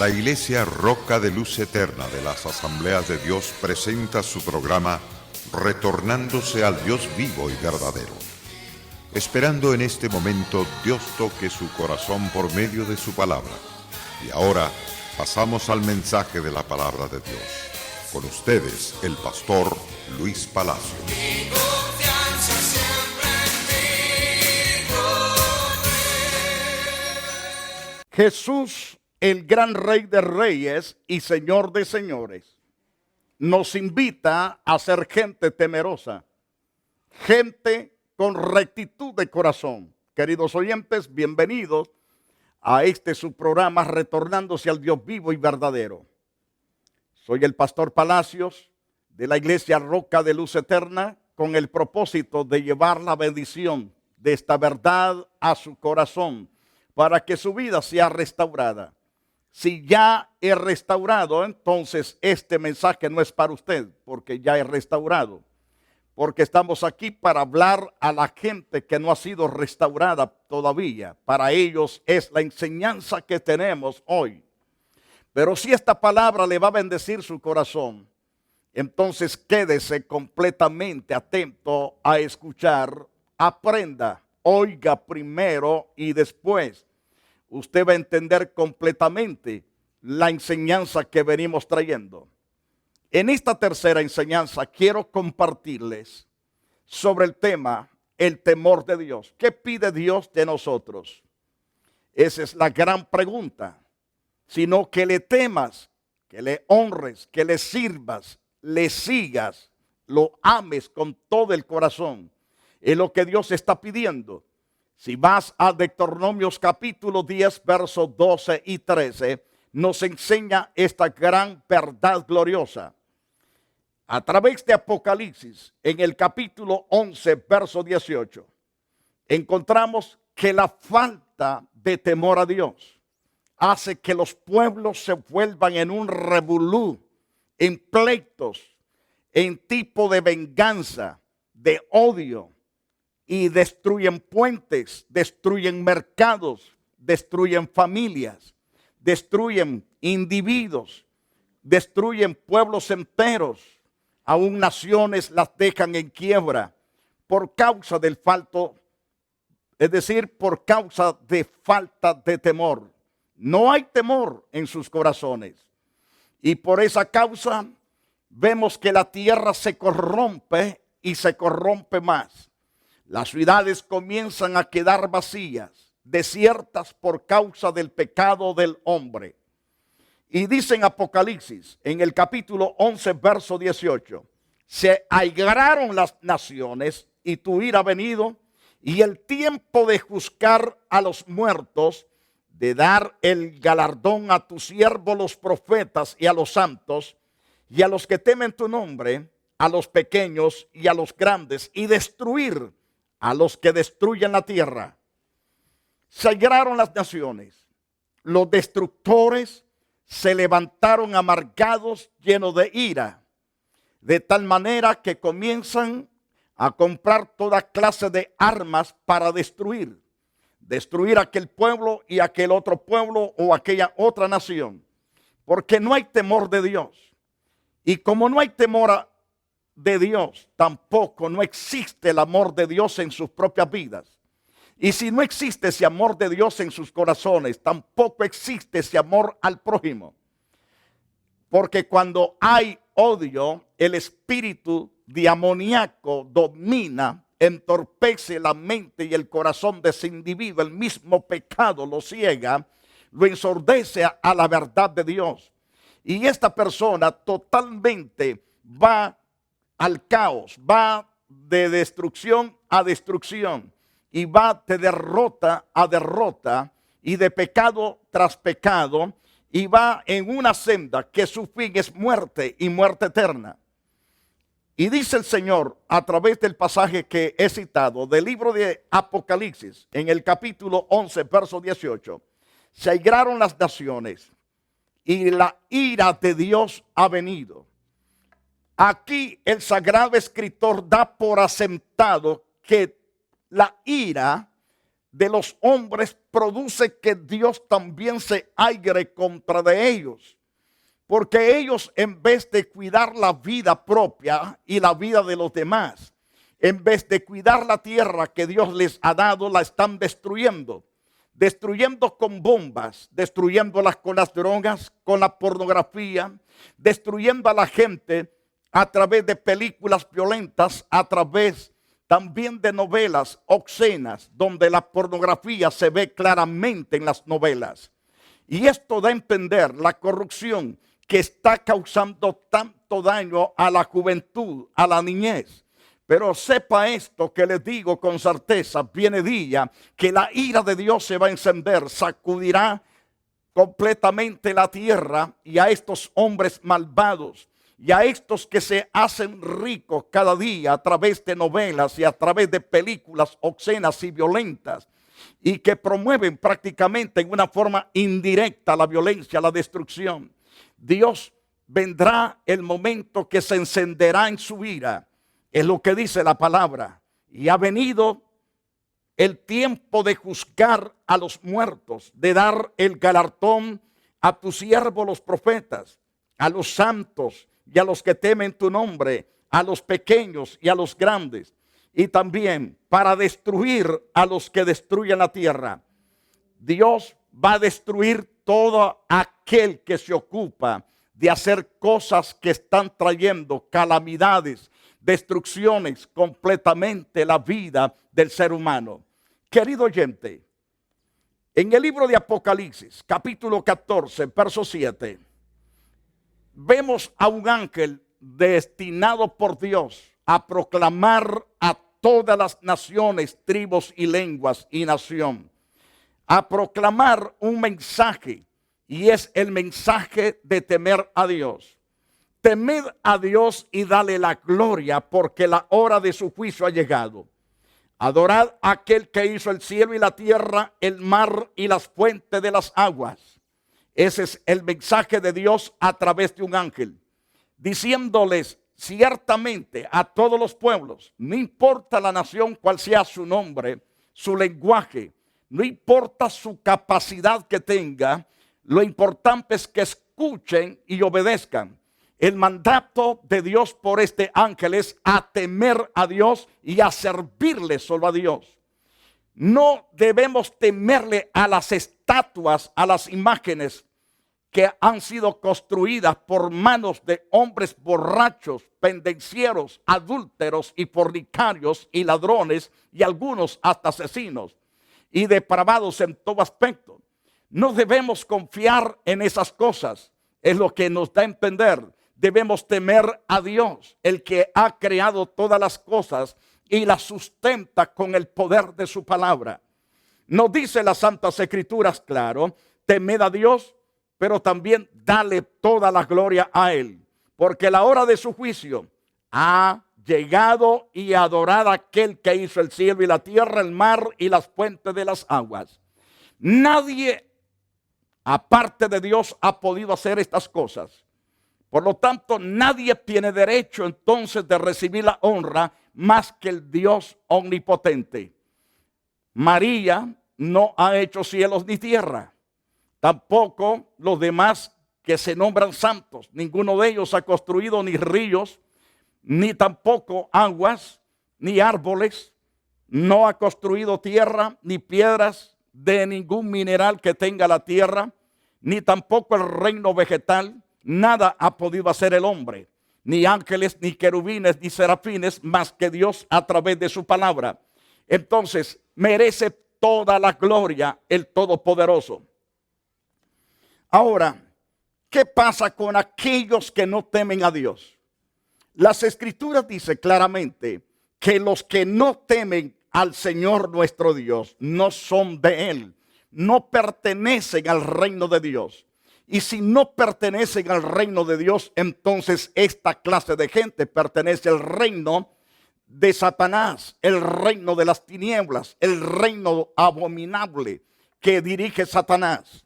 La Iglesia Roca de Luz Eterna de las Asambleas de Dios presenta su programa Retornándose al Dios vivo y verdadero. Esperando en este momento Dios toque su corazón por medio de su palabra. Y ahora pasamos al mensaje de la palabra de Dios. Con ustedes, el pastor Luis Palacio. Jesús, el gran Rey de Reyes y Señor de Señores, nos invita a ser gente temerosa, gente con rectitud de corazón. Queridos oyentes, bienvenidos a su programa Retornándose al Dios vivo y verdadero. Soy el pastor Palacios de la Iglesia Roca de Luz Eterna, con el propósito de llevar la bendición de esta verdad a su corazón, para que su vida sea restaurada. Si ya es restaurado, entonces este mensaje no es para usted, porque ya es restaurado. Porque estamos aquí para hablar a la gente que no ha sido restaurada todavía. Para ellos es la enseñanza que tenemos hoy. Pero si esta palabra le va a bendecir su corazón, entonces quédese completamente atento a escuchar, aprenda. Oiga primero y después usted va a entender completamente la enseñanza que venimos trayendo. En esta tercera enseñanza quiero compartirles sobre el tema, el temor de Dios. ¿Qué pide Dios de nosotros? Esa es la gran pregunta. Sino que le temas, que le honres, que le sirvas, le sigas, lo ames con todo el corazón. Es lo que Dios está pidiendo. Si vas a Deuteronomios capítulo 10, versos 12 y 13, nos enseña esta gran verdad gloriosa. A través de Apocalipsis, en el capítulo 11, verso 18, encontramos que la falta de temor a Dios hace que los pueblos se vuelvan en un revolú, en pleitos, en tipo de venganza, de odio, y destruyen puentes, destruyen mercados, destruyen familias, destruyen individuos, destruyen pueblos enteros, aún naciones las dejan en quiebra por causa del falto, es decir, por causa de falta de temor. No hay temor en sus corazones. Y por esa causa vemos que la tierra se corrompe y se corrompe más. Las ciudades comienzan a quedar vacías, desiertas por causa del pecado del hombre. Y dice en Apocalipsis, en el capítulo 11, verso 18, se airaron las naciones y tu ira ha venido, y el tiempo de juzgar a los muertos, de dar el galardón a tus siervos los profetas y a los santos, y a los que temen tu nombre, a los pequeños y a los grandes, y destruir a los que destruyen la tierra. Se airaron las naciones, los destructores se levantaron amargados, llenos de ira, de tal manera que comienzan a comprar toda clase de armas para destruir aquel pueblo y aquel otro pueblo o aquella otra nación, porque no hay temor de Dios. Y como no hay temor de Dios, tampoco no existe el amor de Dios en sus propias vidas. Y si no existe ese amor de Dios en sus corazones, tampoco existe ese amor al prójimo. Porque cuando hay odio, el espíritu demoníaco domina, entorpece la mente y el corazón de ese individuo. El mismo pecado lo ciega, lo ensordece a la verdad de Dios. Y esta persona totalmente va al caos, va de destrucción a destrucción, y va de derrota a derrota, y de pecado tras pecado, y va en una senda que su fin es muerte y muerte eterna. Y dice el Señor a través del pasaje que he citado del libro de Apocalipsis, en el capítulo 11, verso 18, se airaron las naciones y la ira de Dios ha venido. Aquí el sagrado escritor da por asentado que la ira de los hombres produce que Dios también se aire contra de ellos. Porque ellos, en vez de cuidar la vida propia y la vida de los demás, en vez de cuidar la tierra que Dios les ha dado, la están destruyendo. Destruyendo con bombas, destruyéndolas con las drogas, con la pornografía, destruyendo a la gente a través de películas violentas, a través también de novelas obscenas, donde la pornografía se ve claramente en las novelas. Y esto da a entender la corrupción que está causando tanto daño a la juventud, a la niñez. Pero sepa esto que les digo con certeza, viene día que la ira de Dios se va a encender, sacudirá completamente la tierra y a estos hombres malvados y a estos que se hacen ricos cada día a través de novelas y a través de películas obscenas y violentas y que promueven prácticamente en una forma indirecta la violencia, la destrucción. Dios vendrá el momento que se encenderá en su ira. Es lo que dice la palabra. Y ha venido el tiempo de juzgar a los muertos, de dar el galardón a tus siervos los profetas, a los santos y a los que temen tu nombre, a los pequeños y a los grandes. Y también para destruir a los que destruyen la tierra. Dios va a destruir todo aquel que se ocupa de hacer cosas que están trayendo calamidades, destrucciones completamente la vida del ser humano. Querido oyente, en el libro de Apocalipsis, capítulo 14, verso 7, vemos a un ángel destinado por Dios a proclamar a todas las naciones, tribus y lenguas y nación, a proclamar un mensaje, y es el mensaje de temer a Dios. Temed a Dios y dale la gloria, porque la hora de su juicio ha llegado. Adorad a aquel que hizo el cielo y la tierra, el mar y las fuentes de las aguas. Ese es el mensaje de Dios a través de un ángel, diciéndoles ciertamente a todos los pueblos, no importa la nación cuál sea su nombre, su lenguaje, no importa su capacidad que tenga, lo importante es que escuchen y obedezcan. El mandato de Dios por este ángel es a temer a Dios y a servirle solo a Dios. No debemos temerle a las estatuas, a las imágenes que han sido construidas por manos de hombres borrachos, pendencieros, adúlteros y fornicarios y ladrones y algunos hasta asesinos y depravados en todo aspecto. No debemos confiar en esas cosas, es lo que nos da a entender. Debemos temer a Dios, el que ha creado todas las cosas y las sustenta con el poder de su palabra. Nos dice las Santas Escrituras, claro, temed a Dios, pero también dale toda la gloria a Él, porque la hora de su juicio ha llegado y adorad a aquel que hizo el cielo y la tierra, el mar y las fuentes de las aguas. Nadie, aparte de Dios, ha podido hacer estas cosas. Por lo tanto, nadie tiene derecho entonces de recibir la honra más que el Dios omnipotente. María no ha hecho cielos ni tierra. Tampoco los demás que se nombran santos. Ninguno de ellos ha construido ni ríos, ni tampoco aguas, ni árboles. No ha construido tierra, ni piedras de ningún mineral que tenga la tierra, ni tampoco el reino vegetal. Nada ha podido hacer el hombre, ni ángeles, ni querubines, ni serafines, más que Dios a través de su palabra. Entonces, merece toda la gloria el Todopoderoso. Ahora, ¿qué pasa con aquellos que no temen a Dios? Las Escrituras dicen claramente que los que no temen al Señor nuestro Dios no son de Él, no pertenecen al reino de Dios. Y si no pertenecen al reino de Dios, entonces esta clase de gente pertenece al reino de Satanás, el reino de las tinieblas, el reino abominable que dirige Satanás.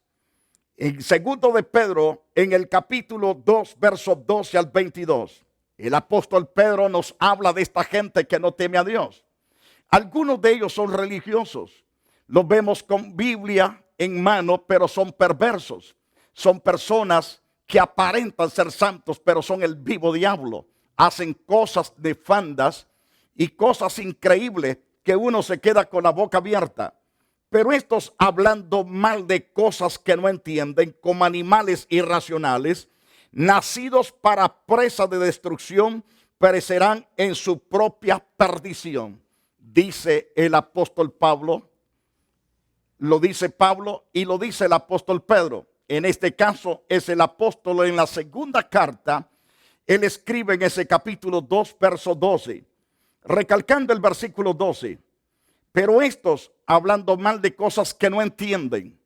En segundo de Pedro, en el capítulo 2, versos 12 al 22, el apóstol Pedro nos habla de esta gente que no teme a Dios. Algunos de ellos son religiosos, Los vemos con Biblia en mano, pero son perversos. Son personas que aparentan ser santos, pero son el vivo diablo. Hacen cosas nefandas y cosas increíbles que uno se queda con la boca abierta. Pero estos, hablando mal de cosas que no entienden, como animales irracionales, nacidos para presa de destrucción, perecerán en su propia perdición. Dice el apóstol Pablo, lo dice Pablo y lo dice el apóstol Pedro. En este caso es el apóstol en la segunda carta. Él escribe en ese capítulo 2, verso 12, recalcando el versículo 12. Pero estos, hablando mal de cosas que no entienden,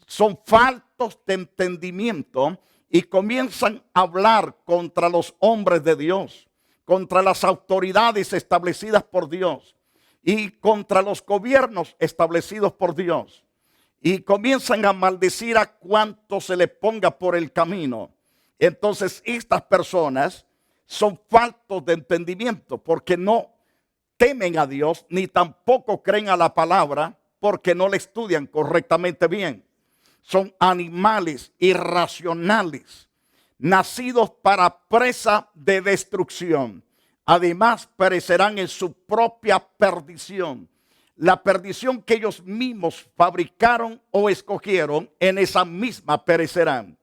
son faltos de entendimiento y comienzan a hablar contra los hombres de Dios, contra las autoridades establecidas por Dios y contra los gobiernos establecidos por Dios. Y comienzan a maldecir a cuanto se le ponga por el camino. Entonces estas personas son faltos de entendimiento porque no temen a Dios ni tampoco creen a la palabra porque no la estudian correctamente bien. Son animales irracionales, nacidos para presa de destrucción. Además perecerán en su propia perdición. La perdición que ellos mismos fabricaron o escogieron, en esa misma perecerán.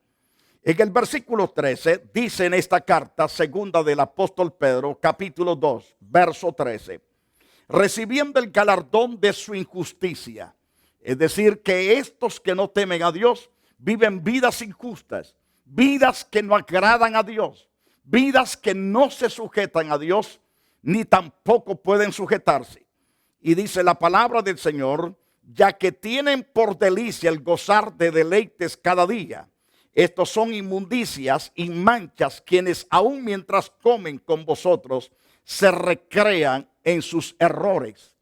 En el versículo 13 dice en esta carta segunda del apóstol Pedro, capítulo 2, verso 13, recibiendo el galardón de su injusticia. Es decir, que estos que no temen a Dios viven vidas injustas, vidas que no agradan a Dios, vidas que no se sujetan a Dios, ni tampoco pueden sujetarse. Y dice la palabra del Señor, ya que tienen por delicia el gozar de deleites cada día. Estos son inmundicias y manchas, quienes aun mientras comen con vosotros se recrean en sus errores.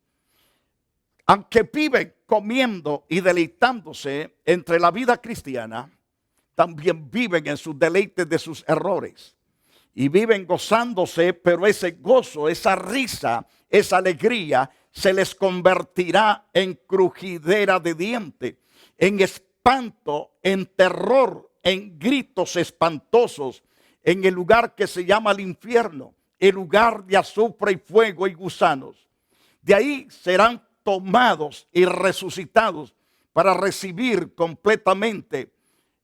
Aunque viven comiendo y deleitándose entre la vida cristiana, también viven en sus deleites de sus errores. Y viven gozándose, pero ese gozo, esa risa, esa alegría se les convertirá en crujidera de diente, en espanto, en terror, en gritos espantosos, en el lugar que se llama el infierno, el lugar de azufre y fuego y gusanos. De ahí serán tomados y resucitados para recibir completamente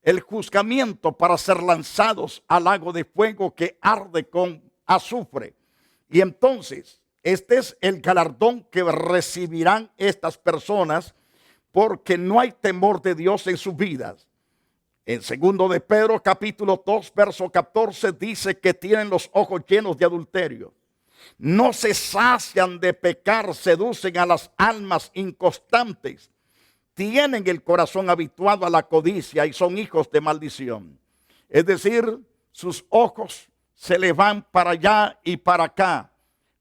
el juzgamiento, para ser lanzados al lago de fuego que arde con azufre. Y entonces, este es el galardón que recibirán estas personas, porque no hay temor de Dios en sus vidas. En segundo de Pedro, capítulo 2, verso 14, dice que tienen los ojos llenos de adulterio. No se sacian de pecar, seducen a las almas inconstantes. Tienen el corazón habituado a la codicia y son hijos de maldición. Es decir, sus ojos se le van para allá y para acá,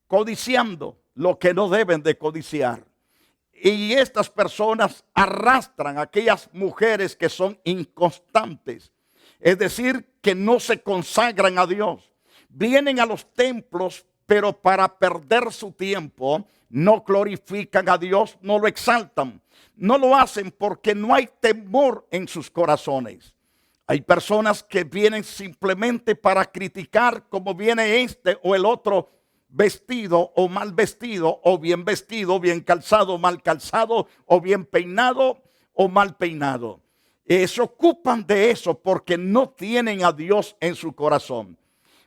codiciando lo que no deben de codiciar. Y estas personas arrastran a aquellas mujeres que son inconstantes, es decir, que no se consagran a Dios. Vienen a los templos, pero para perder su tiempo, no glorifican a Dios, no lo exaltan. No lo hacen porque no hay temor en sus corazones. Hay personas que vienen simplemente para criticar cómo viene este o el otro vestido o mal vestido, o bien calzado, mal calzado, o bien peinado o mal peinado. Se ocupan de eso porque no tienen a Dios en su corazón.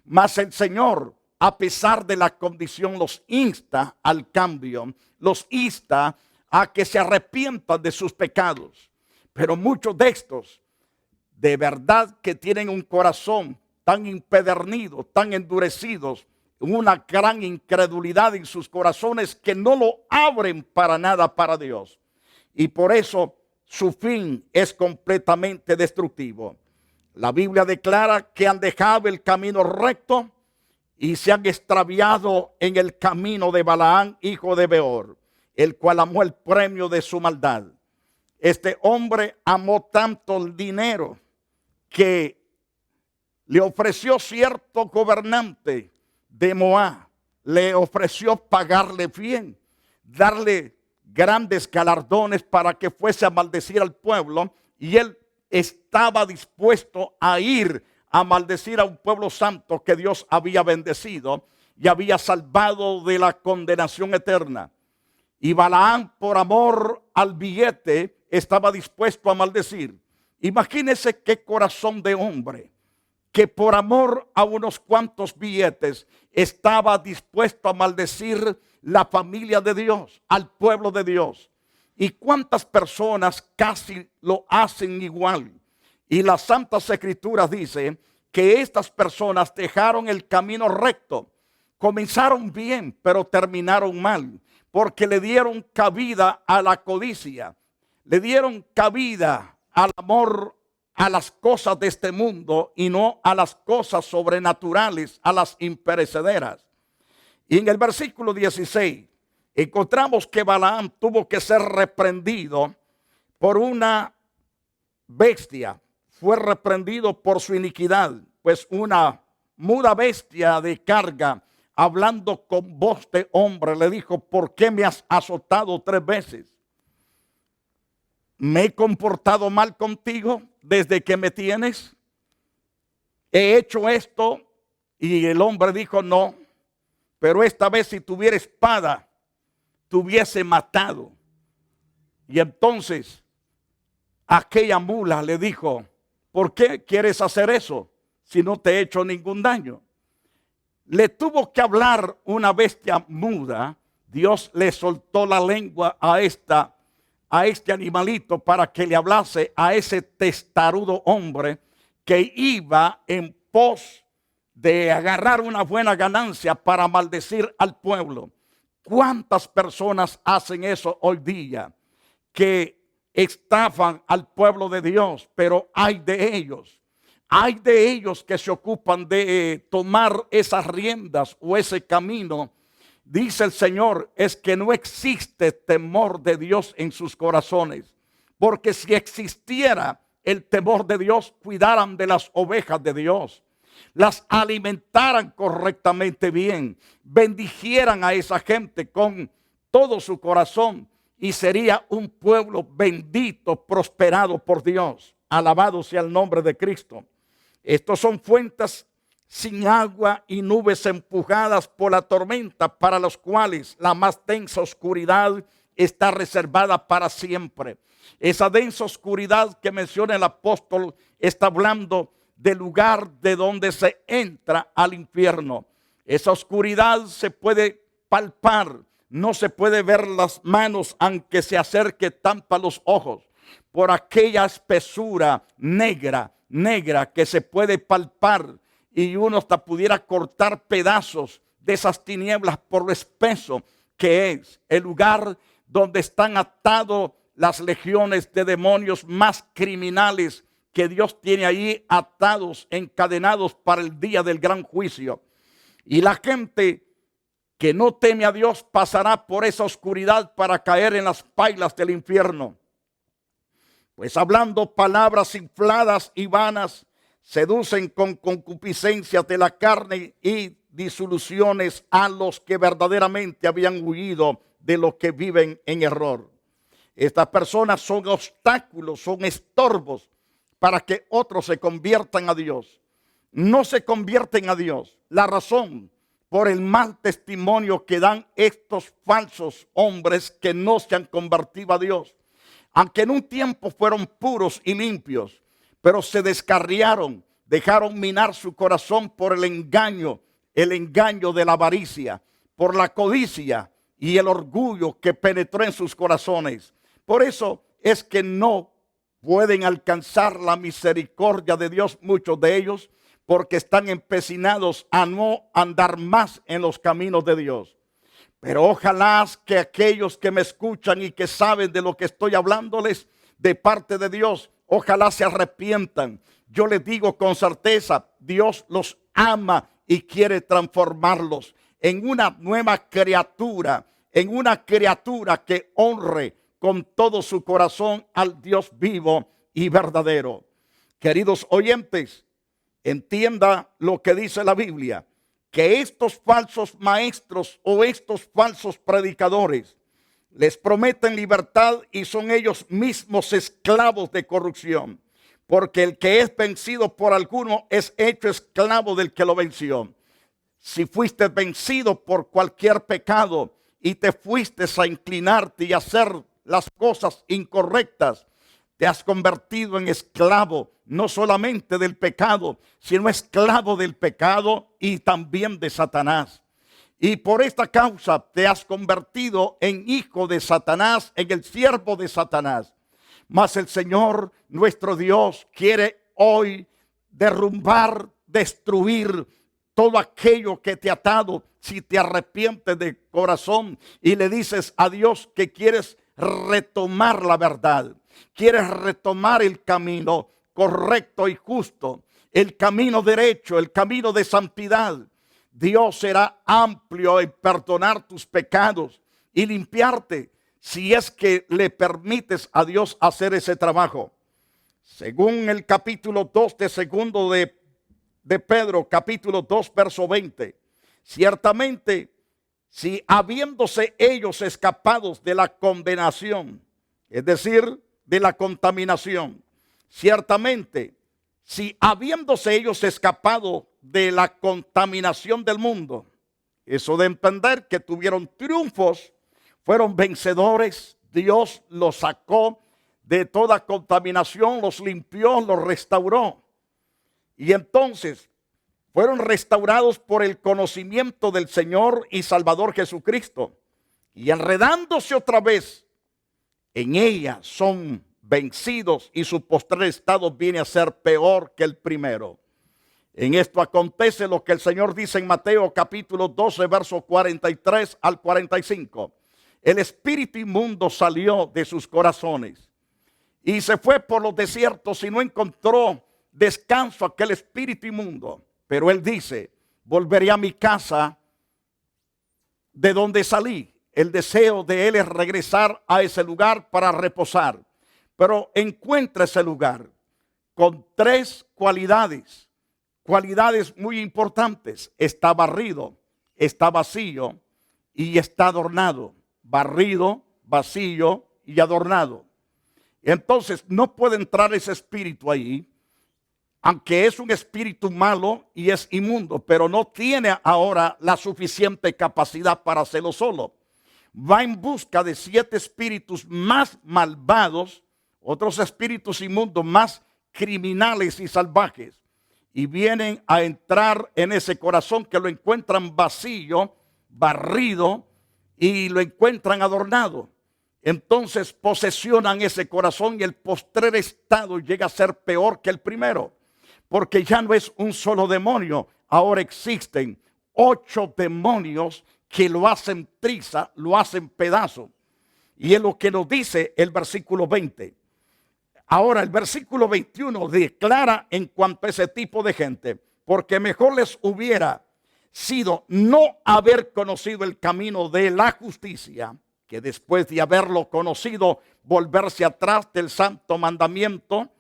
Mas el Señor, a pesar de la condición, los insta al cambio, los insta a que se arrepientan de sus pecados. Pero muchos de estos, de verdad que tienen un corazón tan impedernido, tan endurecidos, una gran incredulidad en sus corazones, que no lo abren para nada para Dios. Y por eso su fin es completamente destructivo. La Biblia declara que han dejado el camino recto y se han extraviado en el camino de Balaam, hijo de Beor, el cual amó el premio de su maldad. Este hombre amó tanto el dinero que le ofreció cierto gobernante de Moab, le ofreció pagarle bien, darle grandes galardones para que fuese a maldecir al pueblo, y él estaba dispuesto a ir a maldecir a un pueblo santo que Dios había bendecido y había salvado de la condenación eterna. Y Balaam, por amor al billete, estaba dispuesto a maldecir. Imagínese qué corazón de hombre, que por amor a unos cuantos billetes estaba dispuesto a maldecir la familia de Dios, al pueblo de Dios. Y cuántas personas casi lo hacen igual. Y las Santas Escrituras dicen que estas personas dejaron el camino recto. Comenzaron bien, pero terminaron mal, porque le dieron cabida a la codicia, le dieron cabida al amor a las cosas de este mundo y no a las cosas sobrenaturales, a las imperecederas. Y en el versículo 16 encontramos que Balaam tuvo que ser reprendido por una bestia. Fue reprendido por su iniquidad, pues una muda bestia de carga, hablando con voz de hombre, le dijo: ¿por qué me has azotado 3 veces? ¿Me he comportado mal contigo desde que me tienes? ¿He hecho esto? Y el hombre dijo: no, pero esta vez si tuviera espada, te hubiese matado. Y entonces aquella mula le dijo: ¿por qué quieres hacer eso si no te he hecho ningún daño? Le tuvo que hablar una bestia muda. Dios le soltó la lengua a este animalito para que le hablase a ese testarudo hombre que iba en pos de agarrar una buena ganancia para maldecir al pueblo. ¿Cuántas personas hacen eso hoy día? Que estafan al pueblo de Dios, pero hay de ellos que se ocupan de tomar esas riendas o ese camino. Dice el Señor, es que no existe temor de Dios en sus corazones, porque si existiera el temor de Dios, cuidaran de las ovejas de Dios, las alimentaran correctamente bien, bendijeran a esa gente con todo su corazón, y sería un pueblo bendito, prosperado por Dios. Alabado sea el nombre de Cristo. Estos son fuentes sin agua y nubes empujadas por la tormenta, para los cuales la más densa oscuridad está reservada para siempre. Esa densa oscuridad que menciona el apóstol está hablando del lugar de donde se entra al infierno. Esa oscuridad se puede palpar, no se puede ver las manos aunque se acerque, tampa los ojos por aquella espesura negra que se puede palpar, y uno hasta pudiera cortar pedazos de esas tinieblas por lo espeso que es el lugar donde están atados las legiones de demonios más criminales que Dios tiene ahí atados, encadenados para el día del gran juicio. Y la gente que no teme a Dios pasará por esa oscuridad para caer en las pailas del infierno. Pues hablando palabras infladas y vanas, seducen con concupiscencias de la carne y disoluciones a los que verdaderamente habían huido de los que viven en error. Estas personas son obstáculos, son estorbos para que otros se conviertan a Dios. No se convierten a Dios. La razón: por el mal testimonio que dan estos falsos hombres que no se han convertido a Dios. Aunque en un tiempo fueron puros y limpios, pero se descarriaron, dejaron minar su corazón por el engaño de la avaricia, por la codicia y el orgullo que penetró en sus corazones. Por eso es que no pueden alcanzar la misericordia de Dios muchos de ellos, porque están empecinados a no andar más en los caminos de Dios. Pero ojalá que aquellos que me escuchan y que saben de lo que estoy hablándoles de parte de Dios, ojalá se arrepientan. Yo les digo con certeza, Dios los ama y quiere transformarlos en una nueva criatura, en una criatura que honre con todo su corazón al Dios vivo y verdadero. Queridos oyentes, entienda lo que dice la Biblia, que estos falsos maestros o estos falsos predicadores Les prometen libertad y son ellos mismos esclavos de corrupción. Porque el que es vencido por alguno es hecho esclavo del que lo venció. Si fuiste vencido por cualquier pecado y te fuiste a inclinarte y a hacer las cosas incorrectas, te has convertido en esclavo, no solamente del pecado, sino esclavo del pecado y también de Satanás. Y por esta causa te has convertido en hijo de Satanás, en el siervo de Satanás. Mas el Señor, nuestro Dios, quiere hoy derrumbar, destruir todo aquello que te ha atado. Si te arrepientes de corazón y le dices a Dios que quieres retomar la verdad, quieres retomar el camino correcto y justo, el camino derecho, el camino de santidad, Dios será amplio en perdonar tus pecados y limpiarte si es que le permites a Dios hacer ese trabajo. Según el capítulo 2 de segundo de Pedro, capítulo 2, verso 20, ciertamente, si habiéndose ellos escapados de la condenación, es decir, de la contaminación, ciertamente, si habiéndose ellos escapado de la contaminación del mundo, eso de entender que tuvieron triunfos, fueron vencedores, Dios los sacó de toda contaminación, los limpió, los restauró. Y entonces fueron restaurados por el conocimiento del Señor y Salvador Jesucristo. Y enredándose otra vez en ella son vencidos y su postrer estado viene a ser peor que el primero. En esto acontece lo que el Señor dice en Mateo capítulo 12, versos 43 al 45. El espíritu inmundo salió de sus corazones y se fue por los desiertos y no encontró descanso aquel espíritu inmundo. Pero él dice, volveré a mi casa de donde salí. El deseo de él es regresar a ese lugar para reposar. Pero encuentra ese lugar con tres cualidades muy importantes. Está barrido, está vacío y está adornado. Barrido, vacío y adornado. Entonces no puede entrar ese espíritu ahí, aunque es un espíritu malo y es inmundo, pero no tiene ahora la suficiente capacidad para hacerlo solo. Va en busca de 7 espíritus más malvados, otros espíritus inmundos más criminales y salvajes, y vienen a entrar en ese corazón que lo encuentran vacío, barrido, y lo encuentran adornado. Entonces posesionan ese corazón y el postrer estado llega a ser peor que el primero, porque ya no es un solo demonio, ahora existen 8 demonios que lo hacen triza, lo hacen pedazo. Y es lo que nos dice el versículo 20. Ahora el versículo 21 declara en cuanto a ese tipo de gente, porque mejor les hubiera sido no haber conocido el camino de la justicia, que después de haberlo conocido, volverse atrás del santo mandamiento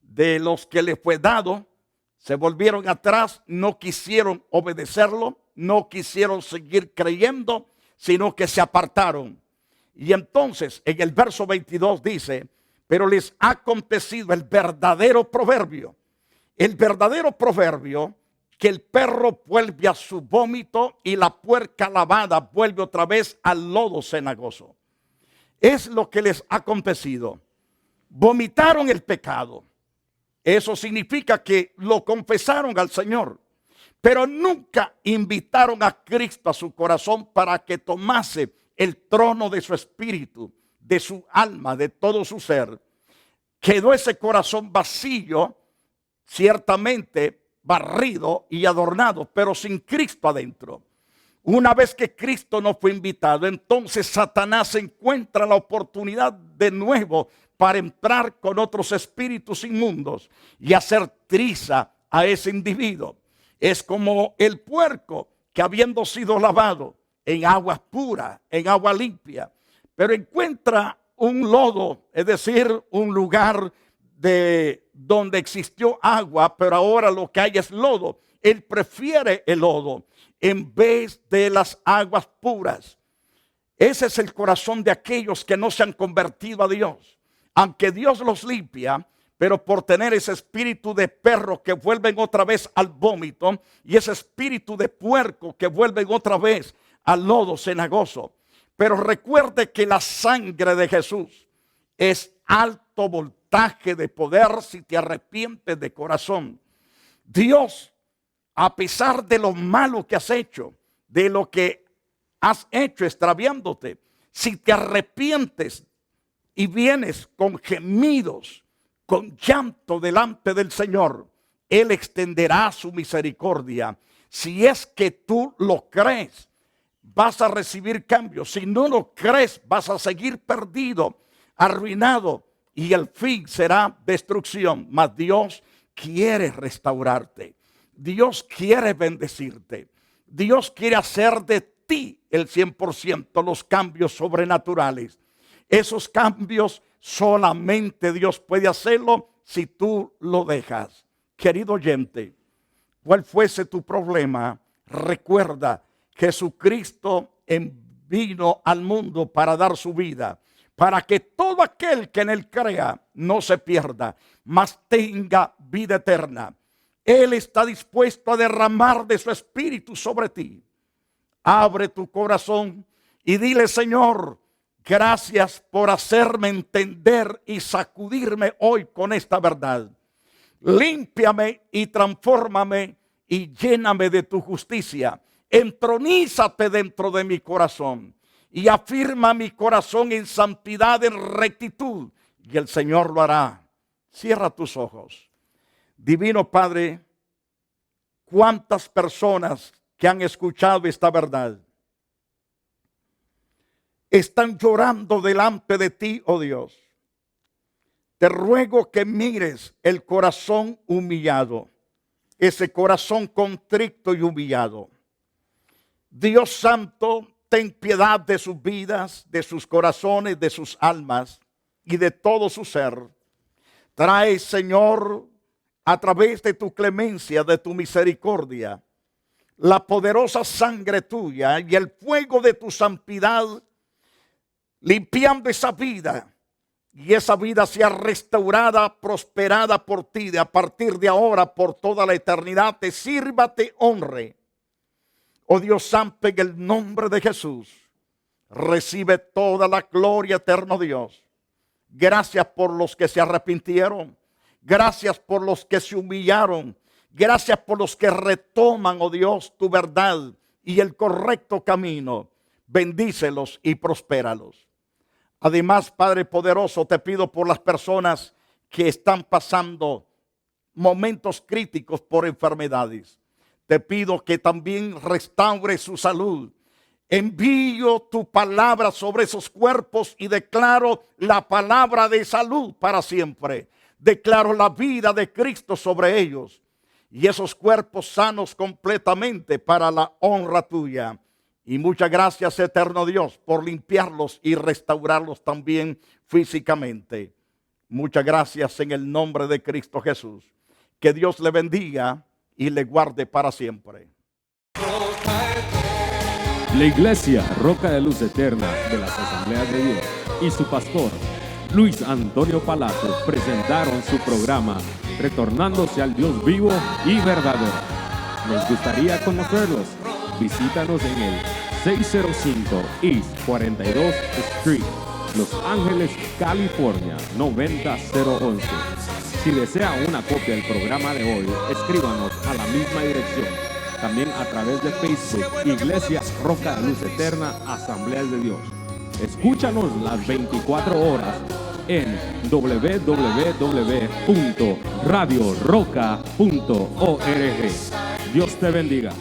de los que les fue dado. Se volvieron atrás, no quisieron obedecerlo, no quisieron seguir creyendo, sino que se apartaron. Y entonces en el verso 22 dice, pero les ha acontecido el verdadero proverbio que el perro vuelve a su vómito y la puerca lavada vuelve otra vez al lodo cenagoso. Es lo que les ha acontecido. Vomitaron el pecado. Eso significa que lo confesaron al Señor, pero nunca invitaron a Cristo a su corazón para que tomase el trono de su espíritu, de su alma, de todo su ser. Quedó ese corazón vacío, ciertamente barrido y adornado, pero sin Cristo adentro. Una vez que Cristo no fue invitado, entonces Satanás encuentra la oportunidad de nuevo para entrar con otros espíritus inmundos y hacer triza a ese individuo. Es como el puerco que, habiendo sido lavado en agua pura, en agua limpia, pero encuentra un lodo, es decir, un lugar de donde existió agua, pero ahora lo que hay es lodo. Él prefiere el lodo en vez de las aguas puras. Ese es el corazón de aquellos que no se han convertido a Dios. Aunque Dios los limpia, pero por tener ese espíritu de perro que vuelven otra vez al vómito y ese espíritu de puerco que vuelven otra vez al lodo cenagoso. Pero recuerde que la sangre de Jesús es alto voltaje de poder si te arrepientes de corazón. Dios, a pesar de lo malo que has hecho, de lo que has hecho extraviándote, si te arrepientes y vienes con gemidos, con llanto delante del Señor, Él extenderá su misericordia. Si es que tú lo crees, vas a recibir cambios. Si no lo crees, vas a seguir perdido, arruinado, y el fin será destrucción. Mas Dios quiere restaurarte. Dios quiere bendecirte. Dios quiere hacer de ti el 100%, los cambios sobrenaturales. Esos cambios solamente Dios puede hacerlo si tú lo dejas. Querido oyente, cual fuese tu problema, recuerda, Jesucristo vino al mundo para dar su vida, para que todo aquel que en él crea no se pierda, mas tenga vida eterna. Él está dispuesto a derramar de su espíritu sobre ti. Abre tu corazón y dile: Señor, gracias por hacerme entender y sacudirme hoy con esta verdad. Límpiame y transfórmame y lléname de tu justicia. Entronízate dentro de mi corazón y afirma mi corazón en santidad, en rectitud, y el Señor lo hará. Cierra tus ojos. Divino Padre, cuántas personas que han escuchado esta verdad están llorando delante de ti, oh Dios. Te ruego que mires el corazón humillado, ese corazón contrito y humillado. Dios Santo, ten piedad de sus vidas, de sus corazones, de sus almas y de todo su ser. Trae, Señor, a través de tu clemencia, de tu misericordia, la poderosa sangre tuya y el fuego de tu santidad, limpiando esa vida, y esa vida sea restaurada, prosperada por ti, de a partir de ahora, por toda la eternidad, te sirva, te honre. Oh Dios Santo, en el nombre de Jesús, recibe toda la gloria, eterno Dios. Gracias por los que se arrepintieron. Gracias por los que se humillaron. Gracias por los que retoman, oh Dios, tu verdad y el correcto camino. Bendícelos y prospéralos. Además, Padre poderoso, te pido por las personas que están pasando momentos críticos por enfermedades. Te pido que también restaure su salud. Envío tu palabra sobre esos cuerpos y declaro la palabra de salud para siempre. Declaro la vida de Cristo sobre ellos y esos cuerpos sanos completamente para la honra tuya. Y muchas gracias, eterno Dios, por limpiarlos y restaurarlos también físicamente. Muchas gracias en el nombre de Cristo Jesús. Que Dios le bendiga y le guarde para siempre. La Iglesia Roca de Luz Eterna de las Asambleas de Dios y su pastor Luis Antonio Palacios presentaron su programa Retornándose al Dios vivo y verdadero. Nos gustaría conocerlos. Visítanos en el 605 East 42 Street, Los Ángeles, California 90011. Si desea una copia del programa de hoy, escríbanos a la misma dirección. También a través de Facebook, Iglesia Roca de Luz Eterna, Asambleas de Dios. Escúchanos las 24 horas en www.radioroca.org. Dios te bendiga.